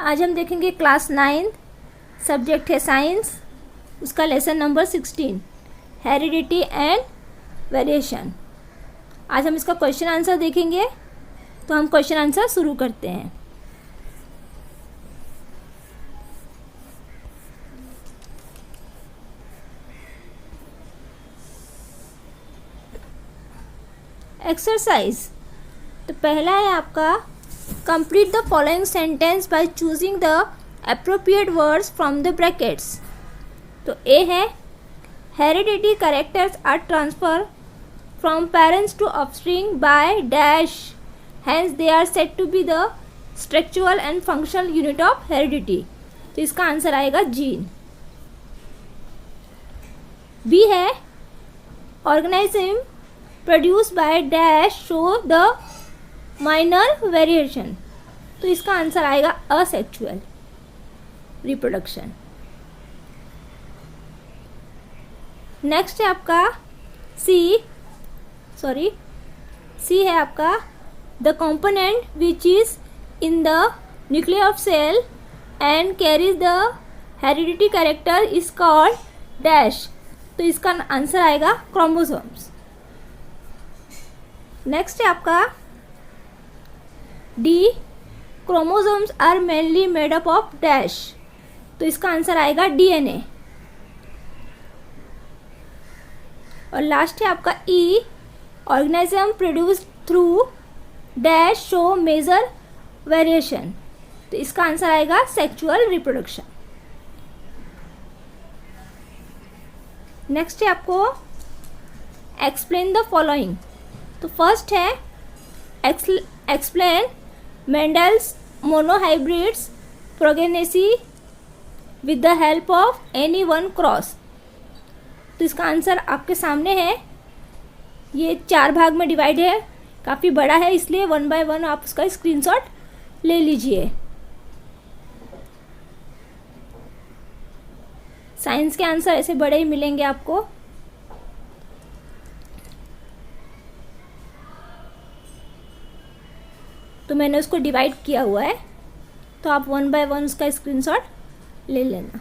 आज हम देखेंगे क्लास 9 सब्जेक्ट है साइंस, उसका lesson number 16 heredity and variation. आज हम इसका क्वेश्चन आंसर देखेंगे, तो हम क्वेश्चन आंसर शुरू करते हैं। एक्सरसाइज, तो पहला है आपका complete the following sentence by choosing the appropriate words from the brackets. तो ए है heredity characters are transfer from parents to offspring by dash, hence they are said to be the structural and functional unit of heredity. तो इसका answer आएगा gene. B है organism produce by dash show the minor variation. तो इसका answer आएगा asexual reproduction. Next है आपका C है आपका the component which is in the nucleus of cell and carries the heredity character is called dash. तो इसका आंसर आएगा क्रोमोसोम्स। नेक्स्ट है आपका D chromosomes are mainly made up of dash. तो इसका आंसर आएगा डीएनए। और लास्ट है आपका E organism produce through dash show major variation. तो इसका आंसर आएगा सेक्सुअल रिप्रोडक्शन। नेक्स्ट है आपको एक्सप्लेन द फॉलोइंग। तो फर्स्ट है explain Mendel's monohybrids progeny with the help of any one cross. तो इसका आंसर आपके सामने है। ये 4 भाग में डिवाइड है, काफ़ी बड़ा है, इसलिए 1 बाय 1 आप उसका स्क्रीनशॉट ले लीजिए। साइंस के आंसर ऐसे बड़े ही मिलेंगे आपको। तो मैंने उसको डिवाइड किया हुआ है, तो आप 1 बाय 1 उसका स्क्रीनशॉट ले लेना।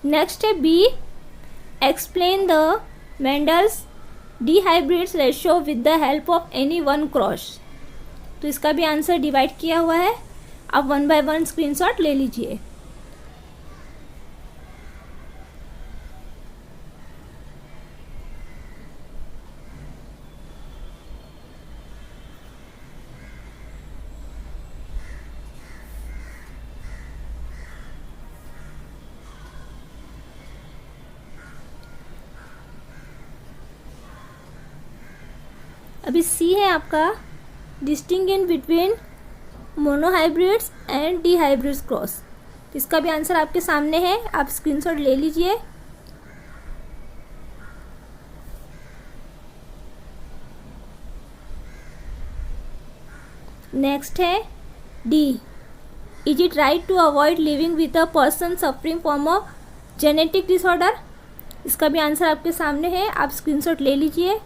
नेक्स्ट है B explain the Mendel's dihybrids ratio with the help of any one cross. तो इसका भी आंसर डिवाइड किया हुआ है, आप 1 बाय 1 स्क्रीनशॉट ले लीजिए। अभी सी है आपका डिस्टिंग्विश बिटवीन मोनोहाइब्रिड्स एंड डिहाइब्रिड्स क्रॉस। इसका भी आंसर आपके सामने है, आप स्क्रीनशॉट ले लीजिए। नेक्स्ट है D is it right to avoid living with a person suffering from a genetic disorder. इसका भी आंसर आपके सामने है, आप स्क्रीनशॉट ले लीजिए।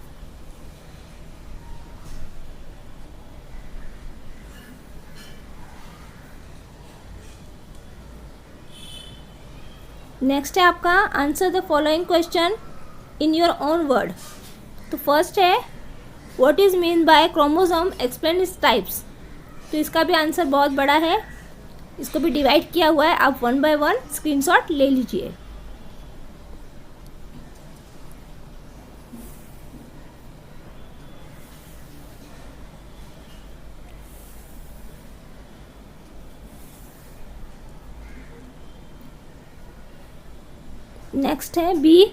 नेक्स्ट है आपका answer the following question in your own word. तो फर्स्ट है what is mean by chromosome explain its types. तो इसका भी आंसर बहुत बड़ा है, इसको भी डिवाइड किया हुआ है, आप 1 बाय 1 स्क्रीनशॉट ले लीजिए। नेक्स्ट है be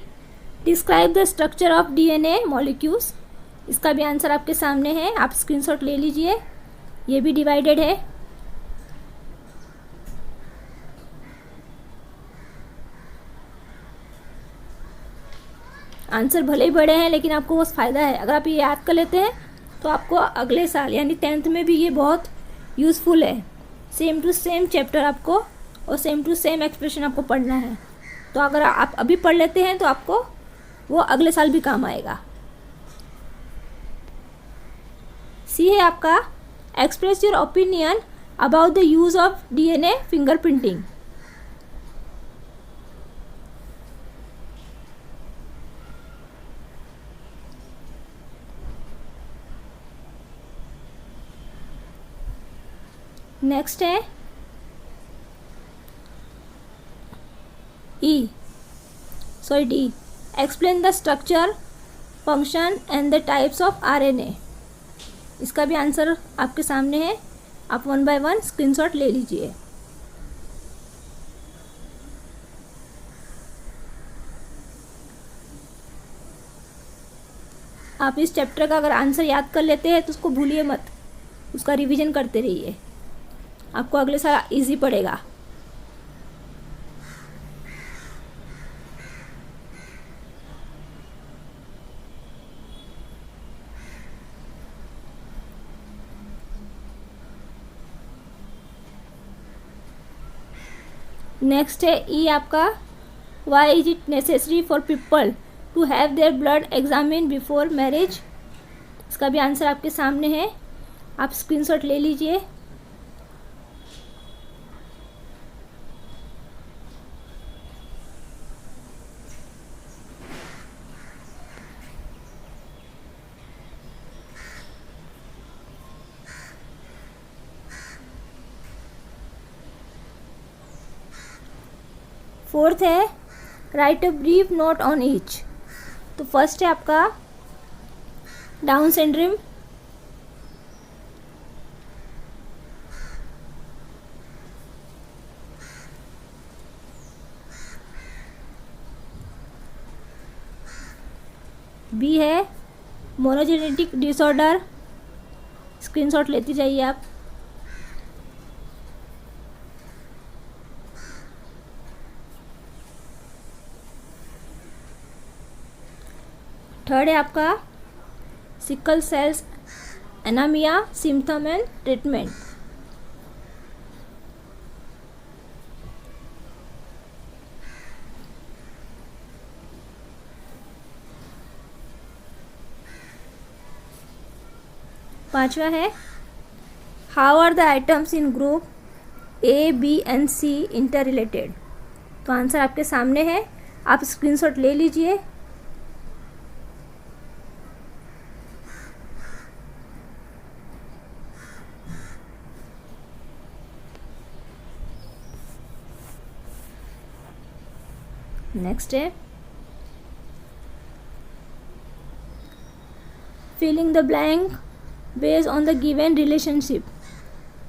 describe the structure of DNA molecules. इसका भी आंसर आपके सामने है, आप स्क्रीनशॉट ले लीजिए। ये भी डिवाइडेड है। आंसर भले ही बड़े हैं, लेकिन आपको बस फ़ायदा है, अगर आप ये याद कर लेते हैं तो आपको अगले साल यानी 10th में भी ये बहुत यूज़फुल है। सेम टू सेम चैप्टर आपको और सेम टू सेम एक्सप्रेशन आपको पढ़ना है। तो अगर आप अभी पढ़ लेते हैं तो आपको वो अगले साल भी काम आएगा। सी है आपका express your opinion about the use of DNA fingerprinting. Next है D, explain the structure, function and the types of RNA। इसका भी आंसर आपके सामने है, आप 1 बाय 1 स्क्रीनशॉट ले लीजिए। आप इस चैप्टर का अगर आंसर याद कर लेते हैं तो उसको भूलिए मत, उसका रिवीजन करते रहिए, आपको अगले साल इजी पड़ेगा। नेक्स्ट है ई आपका, why is it necessary for people to have their blood examined before marriage. इसका भी आंसर आपके सामने है, आप स्क्रीनशॉट ले लीजिए। फोर्थ है write a brief note on each. तो फर्स्ट है आपका डाउन सिंड्रोम, बी है मोनोजेनेटिक डिसऑर्डर, स्क्रीनशॉट लेती जाइए आप। थर्ड है आपका sickle cells anaemia, symptom and treatment. पांचवा है how are the items in group A, B and C interrelated. तो आंसर आपके सामने है, आप स्क्रीनशॉट ले लीजिए। नेक्स्ट है filling the blank based on the given relationship.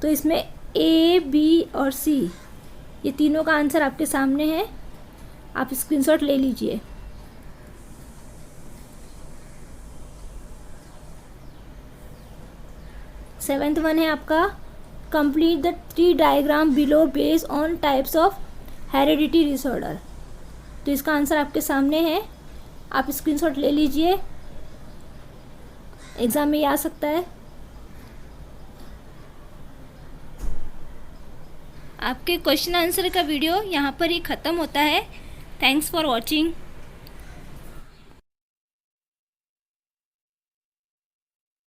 तो इसमें A, B और C ये तीनों का आंसर आपके सामने है, आप स्क्रीनशॉट ले लीजिए। सेवेंथ वन है आपका complete the 3 diagram below based on types of heredity disorder. तो इसका आंसर आपके सामने है, आप स्क्रीनशॉट ले लीजिए, एग्जाम में ये आ सकता है। आपके क्वेश्चन आंसर का वीडियो यहाँ पर ही ख़त्म होता है। Thanks for watching.